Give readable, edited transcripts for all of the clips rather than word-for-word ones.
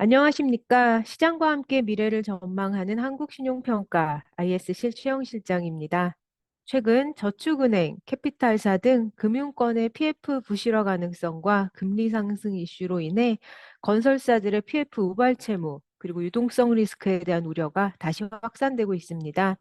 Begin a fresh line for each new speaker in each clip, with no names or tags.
안녕하십니까. 시장과 함께 미래를 전망하는 한국신용평가 IS 최영실장입니다. 최근 저축은행, 캐피탈사 등 금융권의 PF 부실화 가능성과 금리 상승 이슈로 인해 건설사들의 PF 우발 채무, 그리고 유동성 리스크에 대한 우려가 다시 확산되고 있습니다.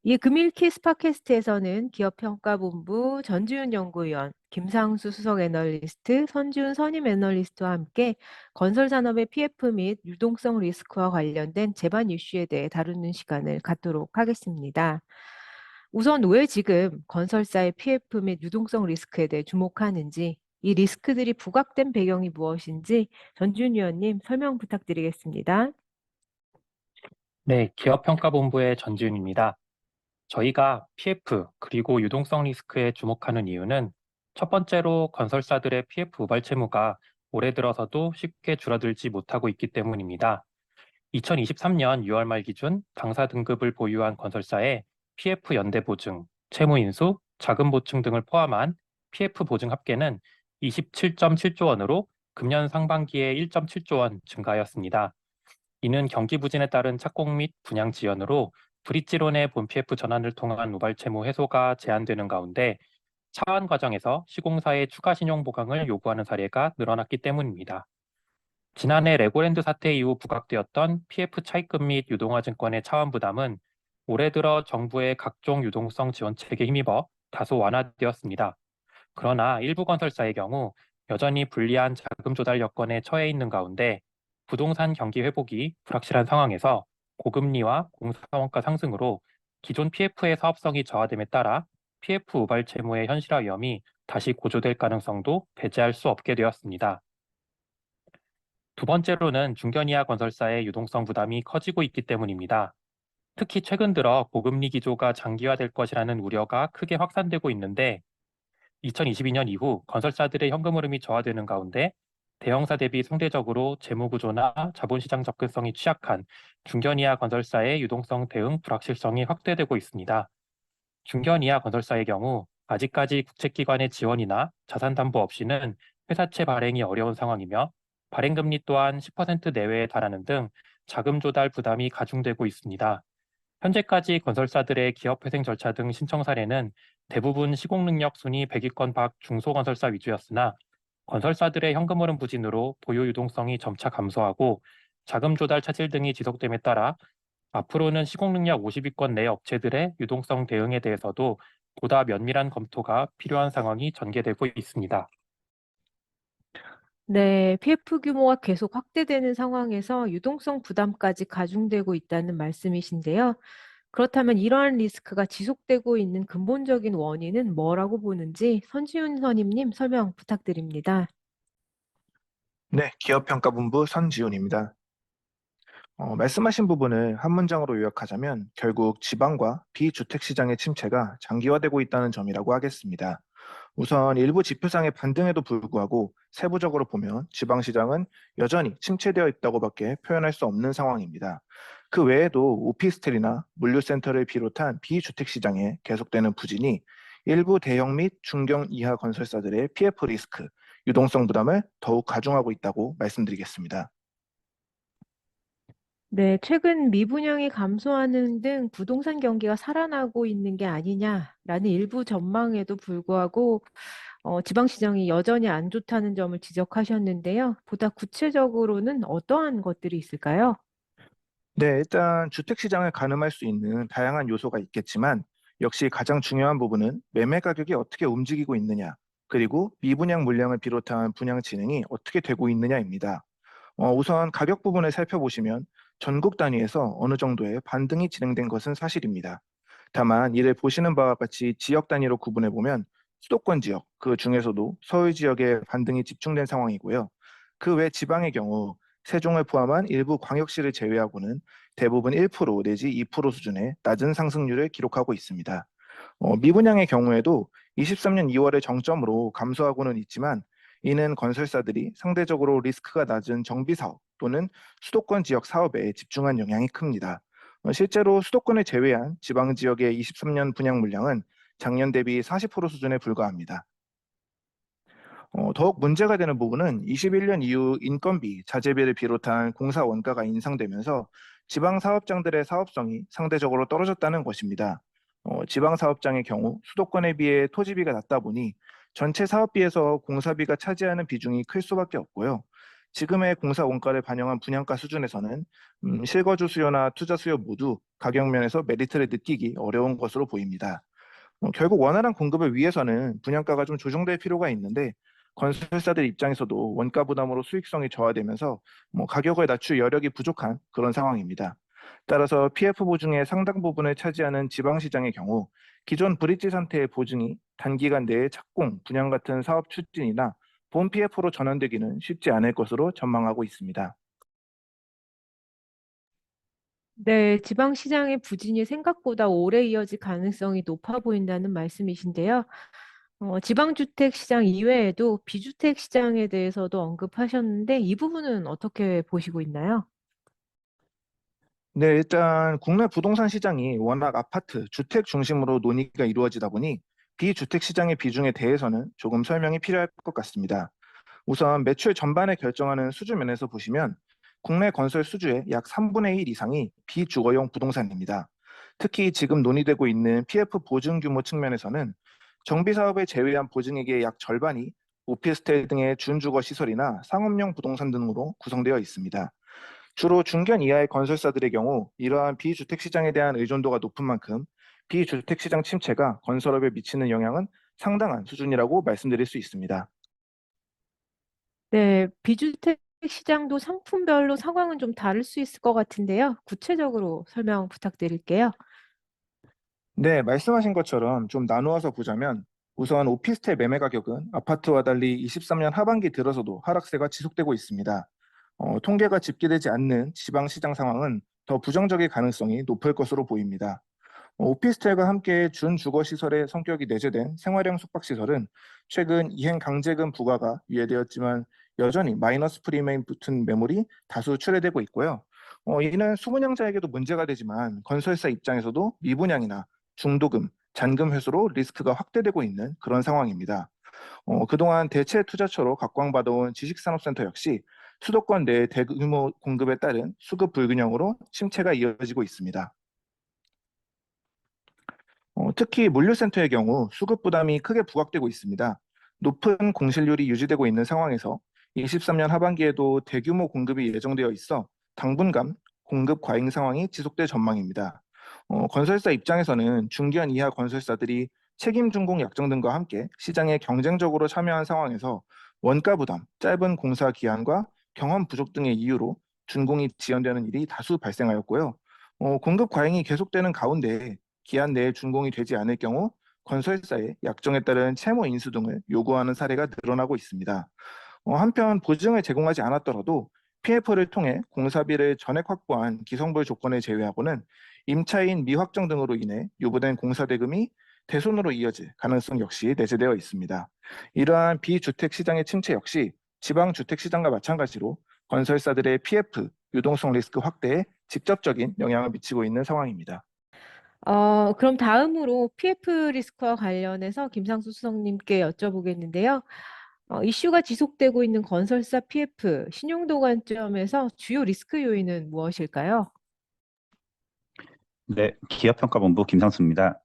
이 금일키 스팟캐스트에서는 기업평가본부 전지훈 연구위원, 김상수 수석 애널리스트, 선지훈 선임 애널리스트와 함께 건설산업의 PF 및 유동성 리스크와 관련된 제반 이슈에 대해 다루는 시간을 갖도록 하겠습니다. 우선 왜 지금 건설사의 PF 및 유동성 리스크에 대해 주목하는지, 이 리스크들이 부각된 배경이 무엇인지 전지훈 위원님 설명 부탁드리겠습니다.
네, 기업평가본부의 전지훈입니다. 저희가 PF 그리고 유동성 리스크에 주목하는 이유는 첫 번째로 건설사들의 PF 우발 채무가 올해 들어서도 쉽게 줄어들지 못하고 있기 때문입니다. 2023년 6월 말 기준 당사 등급을 보유한 건설사의 PF 연대 보증, 채무 인수, 자금 보충 등을 포함한 PF 보증 합계는 27.7조 원으로 금년 상반기에 1.7조 원 증가하였습니다. 이는 경기 부진에 따른 착공 및 분양 지연으로 브릿지론의 본 PF 전환을 통한 우발 채무 해소가 제한되는 가운데 차환 과정에서 시공사의 추가 신용 보강을 요구하는 사례가 늘어났기 때문입니다. 지난해 레고랜드 사태 이후 부각되었던 PF 차입금 및 유동화 증권의 차환 부담은 올해 들어 정부의 각종 유동성 지원책에 힘입어 다소 완화되었습니다. 그러나 일부 건설사의 경우 여전히 불리한 자금 조달 여건에 처해 있는 가운데 부동산 경기 회복이 불확실한 상황에서 고금리와 공사원가 상승으로 기존 PF의 사업성이 저하됨에 따라 PF 우발 채무의 현실화 위험이 다시 고조될 가능성도 배제할 수 없게 되었습니다. 두 번째로는 중견 이하 건설사의 유동성 부담이 커지고 있기 때문입니다. 특히 최근 들어 고금리 기조가 장기화될 것이라는 우려가 크게 확산되고 있는데 2022년 이후 건설사들의 현금 흐름이 저하되는 가운데 대형사 대비 상대적으로 재무 구조나 자본시장 접근성이 취약한 중견 이하 건설사의 유동성 대응 불확실성이 확대되고 있습니다. 중견 이하 건설사의 경우 아직까지 국책기관의 지원이나 자산 담보 없이는 회사채 발행이 어려운 상황이며 발행금리 또한 10% 내외에 달하는 등 자금 조달 부담이 가중되고 있습니다. 현재까지 건설사들의 기업회생 절차 등 신청 사례는 대부분 시공능력 순위 100위권 밖 중소건설사 위주였으나 건설사들의 현금 흐름 부진으로 보유 유동성이 점차 감소하고 자금 조달 차질 등이 지속됨에 따라 앞으로는 시공능력 50위권 내 업체들의 유동성 대응에 대해서도 보다 면밀한 검토가 필요한 상황이 전개되고 있습니다.
네, PF 규모가 계속 확대되는 상황에서 유동성 부담까지 가중되고 있다는 말씀이신데요. 그렇다면 이러한 리스크가 지속되고 있는 근본적인 원인은 뭐라고 보는지 선지훈 선임님 설명 부탁드립니다.
네, 기업평가본부 선지훈입니다. 말씀하신 부분을 한 문장으로 요약하자면 결국 지방과 비주택 시장의 침체가 장기화되고 있다는 점이라고 하겠습니다. 우선 일부 지표상의 반등에도 불구하고 세부적으로 보면 지방 시장은 여전히 침체되어 있다고밖에 표현할 수 없는 상황입니다. 그 외에도 오피스텔이나 물류센터를 비롯한 비주택 시장에 계속되는 부진이 일부 대형 및 중견 이하 건설사들의 PF 리스크, 유동성 부담을 더욱 가중하고 있다고 말씀드리겠습니다.
네, 최근 미분양이 감소하는 등 부동산 경기가 살아나고 있는 게 아니냐라는 일부 전망에도 불구하고 지방시장이 여전히 안 좋다는 점을 지적하셨는데요. 보다 구체적으로는 어떠한 것들이 있을까요?
네, 일단 주택 시장을 가늠할 수 있는 다양한 요소가 있겠지만 역시 가장 중요한 부분은 매매 가격이 어떻게 움직이고 있느냐, 그리고 미분양 물량을 비롯한 분양 진행이 어떻게 되고 있느냐입니다. 우선 가격 부분을 살펴보시면 전국 단위에서 어느 정도의 반등이 진행된 것은 사실입니다. 다만 이를 보시는 바와 같이 지역 단위로 구분해 보면 수도권 지역, 그 중에서도 서울 지역에 반등이 집중된 상황이고요. 그 외 지방의 경우 세종을 포함한 일부 광역시를 제외하고는 대부분 1% 내지 2% 수준의 낮은 상승률을 기록하고 있습니다. 미분양의 경우에도 23년 2월을 정점으로 감소하고는 있지만 이는 건설사들이 상대적으로 리스크가 낮은 정비사업 또는 수도권 지역 사업에 집중한 영향이 큽니다. 실제로 수도권을 제외한 지방 지역의 23년 분양 물량은 작년 대비 40% 수준에 불과합니다. 더욱 문제가 되는 부분은 21년 이후 인건비, 자재비를 비롯한 공사 원가가 인상되면서 지방 사업장들의 사업성이 상대적으로 떨어졌다는 것입니다. 지방 사업장의 경우 수도권에 비해 토지비가 낮다 보니 전체 사업비에서 공사비가 차지하는 비중이 클 수밖에 없고요. 지금의 공사 원가를 반영한 분양가 수준에서는 실거주 수요나 투자 수요 모두 가격 면에서 메리트를 느끼기 어려운 것으로 보입니다. 결국 원활한 공급을 위해서는 분양가가 좀 조정될 필요가 있는데 건설사들 입장에서도 원가 부담으로 수익성이 저하되면서 가격을 낮출 여력이 부족한 그런 상황입니다. 따라서 PF 보증의 상당 부분을 차지하는 지방시장의 경우 기존 브릿지 상태의 보증이 단기간 내에 착공, 분양 같은 사업 추진이나 본 PF로 전환되기는 쉽지 않을 것으로 전망하고 있습니다.
네, 지방시장의 부진이 생각보다 오래 이어질 가능성이 높아 보인다는 말씀이신데요. 지방주택 시장 이외에도 비주택 시장에 대해서도 언급하셨는데 이 부분은 어떻게 보시고 있나요?
네, 일단 국내 부동산 시장이 워낙 아파트, 주택 중심으로 논의가 이루어지다 보니 비주택 시장의 비중에 대해서는 조금 설명이 필요할 것 같습니다. 우선 매출 전반을 결정하는 수주 면에서 보시면 국내 건설 수주의 약 3분의 1 이상이 비주거용 부동산입니다. 특히 지금 논의되고 있는 PF 보증 규모 측면에서는 정비 사업을 제외한 보증액의 약 절반이 오피스텔 등의 준주거 시설이나 상업용 부동산 등으로 구성되어 있습니다. 주로 중견 이하의 건설사들의 경우 이러한 비주택 시장에 대한 의존도가 높은 만큼 비주택 시장 침체가 건설업에 미치는 영향은 상당한 수준이라고 말씀드릴 수 있습니다.
네, 비주택 시장도 상품별로 상황은 좀 다를 수 있을 것 같은데요. 구체적으로 설명 부탁드릴게요.
네, 말씀하신 것처럼 좀 나누어서 보자면 우선 오피스텔 매매 가격은 아파트와 달리 23년 하반기 들어서도 하락세가 지속되고 있습니다. 통계가 집계되지 않는 지방 시장 상황은 더 부정적일 가능성이 높을 것으로 보입니다. 오피스텔과 함께 준주거 시설의 성격이 내재된 생활형 숙박시설은 최근 이행 강제금 부과가 유예되었지만 여전히 마이너스 프리미엄 붙은 매물이 다수 출회되고 있고요. 이는 수분양자에게도 문제가 되지만 건설사 입장에서도 미분양이나 중도금, 잔금 회수로 리스크가 확대되고 있는 그런 상황입니다. 그동안 대체 투자처로 각광받아온 지식산업센터 역시 수도권 내 대규모 공급에 따른 수급 불균형으로 침체가 이어지고 있습니다. 특히 물류센터의 경우 수급 부담이 크게 부각되고 있습니다. 높은 공실률이 유지되고 있는 상황에서 23년 하반기에도 대규모 공급이 예정되어 있어 당분간 공급 과잉 상황이 지속될 전망입니다. 건설사 입장에서는 중견 이하 건설사들이 책임 준공 약정 등과 함께 시장에 경쟁적으로 참여한 상황에서 원가 부담, 짧은 공사 기한과 경험 부족 등의 이유로 준공이 지연되는 일이 다수 발생하였고요. 공급 과잉이 계속되는 가운데 기한 내에 준공이 되지 않을 경우 건설사의 약정에 따른 채무 인수 등을 요구하는 사례가 늘어나고 있습니다. 한편 보증을 제공하지 않았더라도 PF를 통해 공사비를 전액 확보한 기성불 조건을 제외하고는 임차인 미확정 등으로 인해 유보된 공사 대금이 대손으로 이어질 가능성 역시 내재되어 있습니다. 이러한 비주택 시장의 침체 역시 지방 주택 시장과 마찬가지로 건설사들의 PF 유동성 리스크 확대에 직접적인 영향을 미치고 있는 상황입니다.
그럼 다음으로 PF 리스크와 관련해서 김상수 수석님께 여쭤보겠는데요. 이슈가 지속되고 있는 건설사 PF, 신용도 관점에서 주요 리스크 요인은 무엇일까요?
네, 기업평가본부 김상수입니다.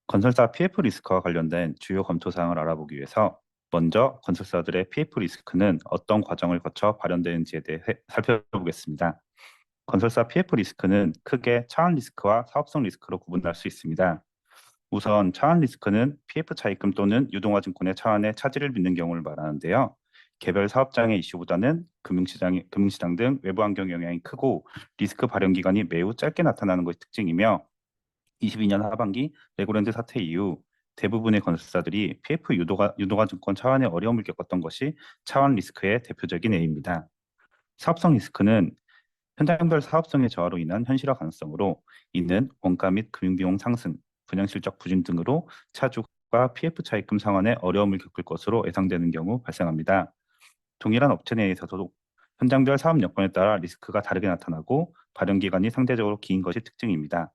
건설사 PF 리스크와 관련된 주요 검토 사항을 알아보기 위해서 먼저 건설사들의 PF 리스크는 어떤 과정을 거쳐 발현되는지에 대해 살펴보겠습니다. 건설사 PF 리스크는 크게 차원 리스크와 사업성 리스크로 구분할 수 있습니다. 우선 차원 리스크는 PF 차입금 또는 유동화증권의 차원의 차질을 빚는 경우를 말하는데요. 개별 사업장의 이슈보다는 금융시장 등 외부 환경 영향이 크고 리스크 발현 기간이 매우 짧게 나타나는 것이 특징이며 22년 하반기 레고랜드 사태 이후 대부분의 건설사들이 PF 유동화증권 차원의 어려움을 겪었던 것이 차원 리스크의 대표적인 예입니다. 사업성 리스크는 현장별 사업성의 저하로 인한 현실화 가능성으로 이는 원가 및 금융비용 상승, 분양실적 부진 등으로 차주가 PF 차입금 상환에 어려움을 겪을 것으로 예상되는 경우 발생합니다. 동일한 업체 내에서도 현장별 사업 여건에 따라 리스크가 다르게 나타나고 발현 기간이 상대적으로 긴 것이 특징입니다.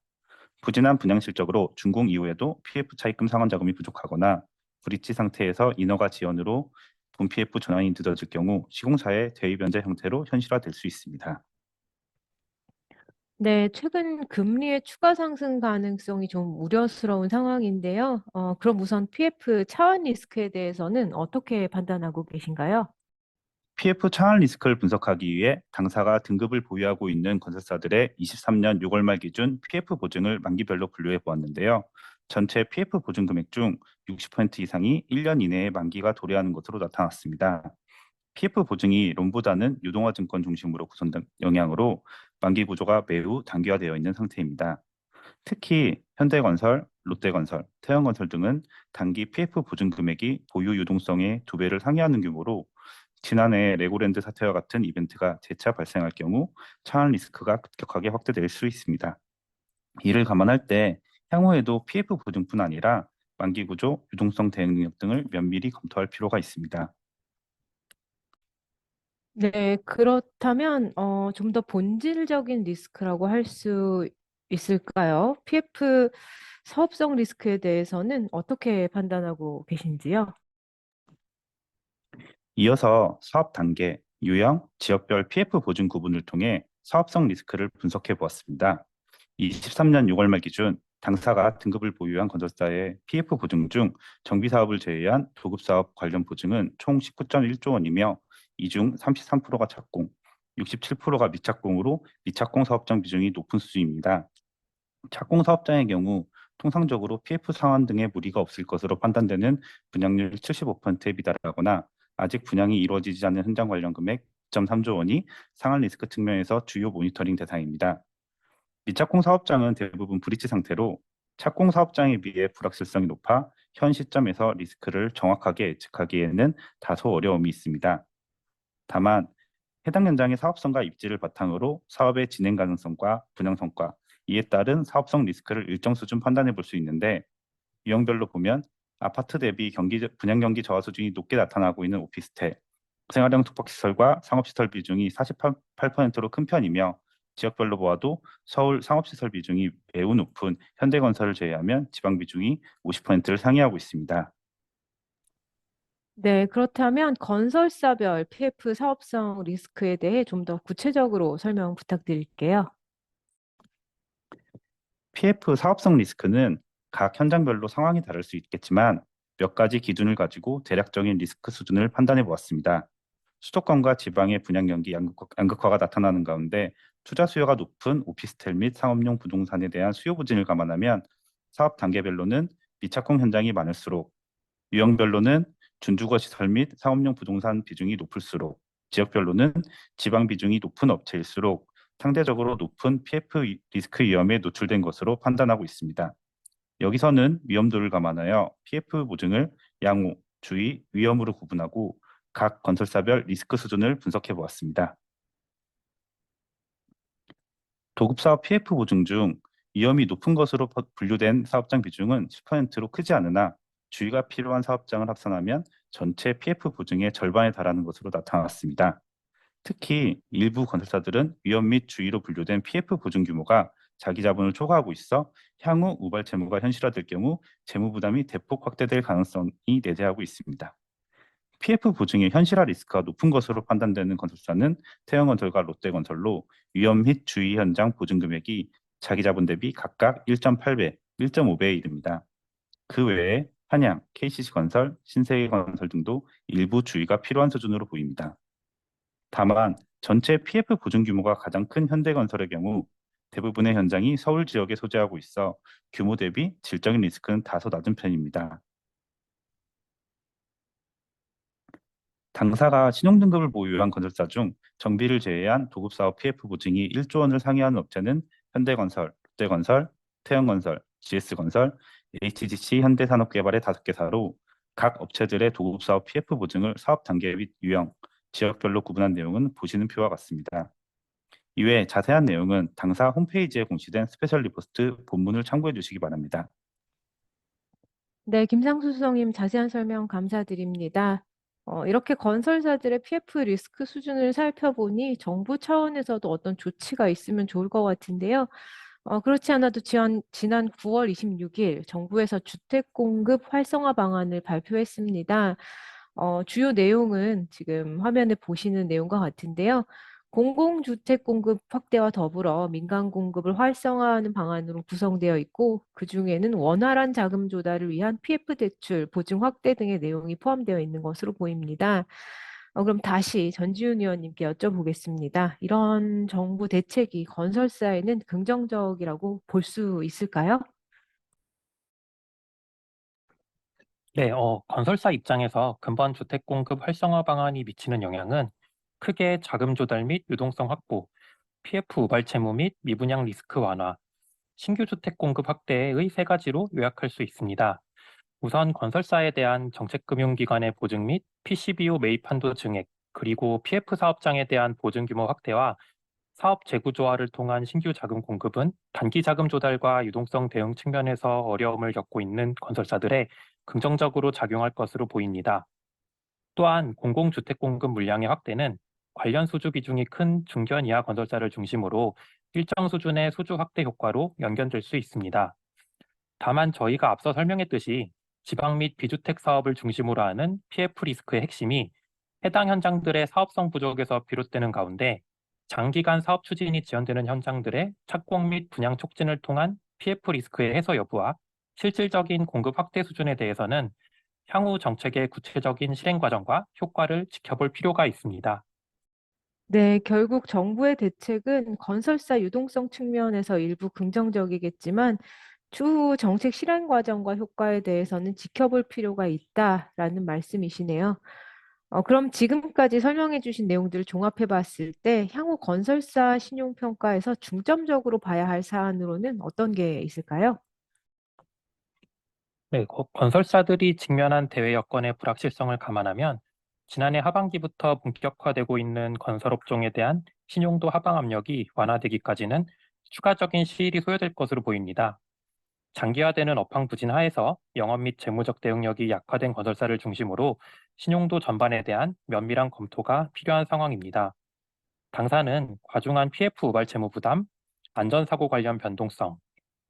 부진한 분양 실적으로 준공 이후에도 PF 차입금 상환 자금이 부족하거나 브릿지 상태에서 인허가 지연으로 본 PF 전환이 늦어질 경우 시공사의 대위 변제 형태로 현실화될 수 있습니다.
네, 최근 금리의 추가 상승 가능성이 좀 우려스러운 상황인데요. 그럼 우선 PF 차환 리스크에 대해서는 어떻게 판단하고 계신가요?
PF 차환 리스크를 분석하기 위해 당사가 등급을 보유하고 있는 건설사들의 23년 6월 말 기준 PF 보증을 만기별로 분류해 보았는데요. 전체 PF 보증 금액 중 60% 이상이 1년 이내에 만기가 도래하는 것으로 나타났습니다. PF 보증이 론보다는 유동화 증권 중심으로 구성된 영향으로 만기 구조가 매우 단기화되어 있는 상태입니다. 특히 현대건설, 롯데건설, 태영건설 등은 단기 PF 보증 금액이 보유 유동성의 2배를 상회하는 규모로 지난해 레고랜드 사태와 같은 이벤트가 재차 발생할 경우 차환 리스크가 급격하게 확대될 수 있습니다. 이를 감안할 때 향후에도 PF 보증뿐 아니라 만기 구조, 유동성 대응 능력 등을 면밀히 검토할 필요가 있습니다.
네, 그렇다면 좀 더 본질적인 리스크라고 할 수 있을까요? PF 사업성 리스크에 대해서는 어떻게 판단하고 계신지요?
이어서 사업 단계, 유형, 지역별 PF 보증 구분을 통해 사업성 리스크를 분석해 보았습니다. 23년 6월 말 기준 당사가 등급을 보유한 건설사의 PF 보증 중 정비 사업을 제외한 도급 사업 관련 보증은 총 19.1조 원이며 이 중 33%가 착공, 67%가 미착공으로 미착공 사업장 비중이 높은 수준입니다. 착공 사업장의 경우 통상적으로 PF 상환 등의 무리가 없을 것으로 판단되는 분양률 75%에 미달하거나 아직 분양이 이루어지지 않은 현장 관련 금액 2.3조 원이 상환 리스크 측면에서 주요 모니터링 대상입니다. 미착공 사업장은 대부분 브릿지 상태로 착공 사업장에 비해 불확실성이 높아 현 시점에서 리스크를 정확하게 예측하기에는 다소 어려움이 있습니다. 다만 해당 현장의 사업성과 입지를 바탕으로 사업의 진행 가능성과 분양 성과, 이에 따른 사업성 리스크를 일정 수준 판단해 볼 수 있는데 유형별로 보면 아파트 대비 분양 경기 저하 수준이 높게 나타나고 있는 오피스텔, 생활형 숙박시설과 상업시설 비중이 48%로 큰 편이며 지역별로 보아도 서울 상업시설 비중이 매우 높은 현대건설을 제외하면 지방 비중이 50%를 상회하고 있습니다.
네, 그렇다면 건설사별 PF 사업성 리스크에 대해 좀 더 구체적으로 설명 부탁드릴게요.
PF 사업성 리스크는 각 현장별로 상황이 다를 수 있겠지만 몇 가지 기준을 가지고 대략적인 리스크 수준을 판단해 보았습니다. 수도권과 지방의 분양 경기 양극화가 나타나는 가운데 투자 수요가 높은 오피스텔 및 상업용 부동산에 대한 수요 부진을 감안하면 사업 단계별로는 미착공 현장이 많을수록, 유형별로는 준주거 시설 및 상업용 부동산 비중이 높을수록, 지역별로는 지방 비중이 높은 업체일수록 상대적으로 높은 PF 리스크 위험에 노출된 것으로 판단하고 있습니다. 여기서는 위험도를 감안하여 PF 보증을 양호, 주의, 위험으로 구분하고 각 건설사별 리스크 수준을 분석해 보았습니다. 도급사업 PF 보증 중 위험이 높은 것으로 분류된 사업장 비중은 10%로 크지 않으나 주의가 필요한 사업장을 합산하면 전체 PF 보증의 절반에 달하는 것으로 나타났습니다. 특히 일부 건설사들은 위험 및 주의로 분류된 PF 보증 규모가 자기 자본을 초과하고 있어 향후 우발 채무가 현실화될 경우 재무 부담이 대폭 확대될 가능성이 내재하고 있습니다. PF 보증의 현실화 리스크가 높은 것으로 판단되는 건설사는 태영건설과 롯데건설로 위험 및 주의 현장 보증 금액이 자기 자본 대비 각각 1.8배, 1.5배에 이릅니다. 그 외에 한양, KCC건설, 신세계건설 등도 일부 주의가 필요한 수준으로 보입니다. 다만 전체 PF 보증 규모가 가장 큰 현대건설의 경우 대부분의 현장이 서울 지역에 소재하고 있어 규모 대비 질적인 리스크는 다소 낮은 편입니다. 당사가 신용등급을 보유한 건설사 중 정비를 제외한 도급사업 PF 보증이 1조 원을 상회하는 업체는 현대건설, 롯데건설, 태영건설, GS건설, HGC 현대산업개발의 5개사로 각 업체들의 도급사업 PF 보증을 사업 단계 및 유형, 지역별로 구분한 내용은 보시는 표와 같습니다. 이외 자세한 내용은 당사 홈페이지에 공시된 스페셜 리포트 본문을 참고해 주시기 바랍니다.
네, 김상수 수석님 자세한 설명 감사드립니다. 이렇게 건설사들의 PF 리스크 수준을 살펴보니 정부 차원에서도 어떤 조치가 있으면 좋을 것 같은데요. 그렇지 않아도 지난 9월 26일 정부에서 주택 공급 활성화 방안을 발표했습니다. 주요 내용은 지금 화면에 보시는 내용과 같은데요. 공공주택 공급 확대와 더불어 민간 공급을 활성화하는 방안으로 구성되어 있고, 그중에는 원활한 자금 조달을 위한 PF 대출 보증 확대 등의 내용이 포함되어 있는 것으로 보입니다. 그럼 다시 전지훈 의원님께 여쭤보겠습니다. 이런 정부 대책이 건설사에는 긍정적이라고 볼 수 있을까요?
네, 건설사 입장에서 근본 주택 공급 활성화 방안이 미치는 영향은 크게 자금 조달 및 유동성 확보, PF 우발 채무 및 미분양 리스크 완화, 신규 주택 공급 확대의 세 가지로 요약할 수 있습니다. 우선 건설사에 대한 정책금융기관의 보증 및 PCBO 매입 한도 증액, 그리고 PF 사업장에 대한 보증 규모 확대와 사업 재구조화를 통한 신규 자금 공급은 단기 자금 조달과 유동성 대응 측면에서 어려움을 겪고 있는 건설사들에 긍정적으로 작용할 것으로 보입니다. 또한 공공주택 공급 물량의 확대는 관련 수주 비중이 큰 중견 이하 건설사를 중심으로 일정 수준의 수주 확대 효과로 연결될 수 있습니다. 다만 저희가 앞서 설명했듯이 지방 및 비주택 사업을 중심으로 하는 PF 리스크의 핵심이 해당 현장들의 사업성 부족에서 비롯되는 가운데 장기간 사업 추진이 지연되는 현장들의 착공 및 분양 촉진을 통한 PF 리스크의 해소 여부와 실질적인 공급 확대 수준에 대해서는 향후 정책의 구체적인 실행 과정과 효과를 지켜볼 필요가 있습니다.
네, 결국 정부의 대책은 건설사 유동성 측면에서 일부 긍정적이겠지만 추후 정책 실행 과정과 효과에 대해서는 지켜볼 필요가 있다라는 말씀이시네요. 그럼 지금까지 설명해 주신 내용들을 종합해 봤을 때 향후 건설사 신용평가에서 중점적으로 봐야 할 사안으로는 어떤 게 있을까요?
네, 건설사들이 직면한 대외 여건의 불확실성을 감안하면 지난해 하반기부터 본격화되고 있는 건설업종에 대한 신용도 하방 압력이 완화되기까지는 추가적인 시일이 소요될 것으로 보입니다. 장기화되는 업황 부진 하에서 영업 및 재무적 대응력이 약화된 건설사를 중심으로 신용도 전반에 대한 면밀한 검토가 필요한 상황입니다. 당사는 과중한 PF 우발 채무 부담, 안전사고 관련 변동성,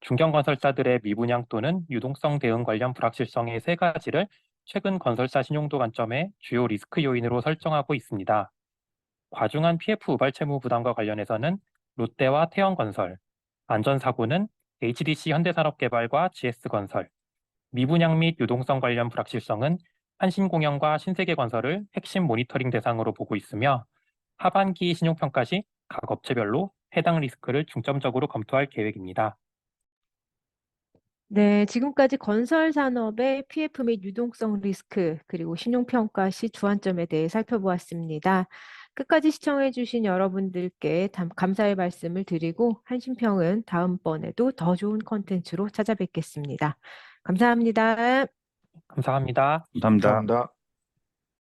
중견 건설사들의 미분양 또는 유동성 대응 관련 불확실성의 세 가지를 최근 건설사 신용도 관점의 주요 리스크 요인으로 설정하고 있습니다. 과중한 PF 우발 채무 부담과 관련해서는 롯데와 태영건설, 안전사고는 HDC 현대산업개발과 GS건설, 미분양 및 유동성 관련 불확실성은 한신공영과 신세계건설을 핵심 모니터링 대상으로 보고 있으며 하반기 신용평가 시 각 업체별로 해당 리스크를 중점적으로 검토할 계획입니다.
네, 지금까지 건설 산업의 PF 및 유동성 리스크, 그리고 신용평가 시 주안점에 대해 살펴보았습니다. 끝까지 시청해주신 여러분들께 감사의 말씀을 드리고, 한심평은 다음번에도 더 좋은 컨텐츠로 찾아뵙겠습니다. 감사합니다.
감사합니다.
감사합니다.
감사합니다.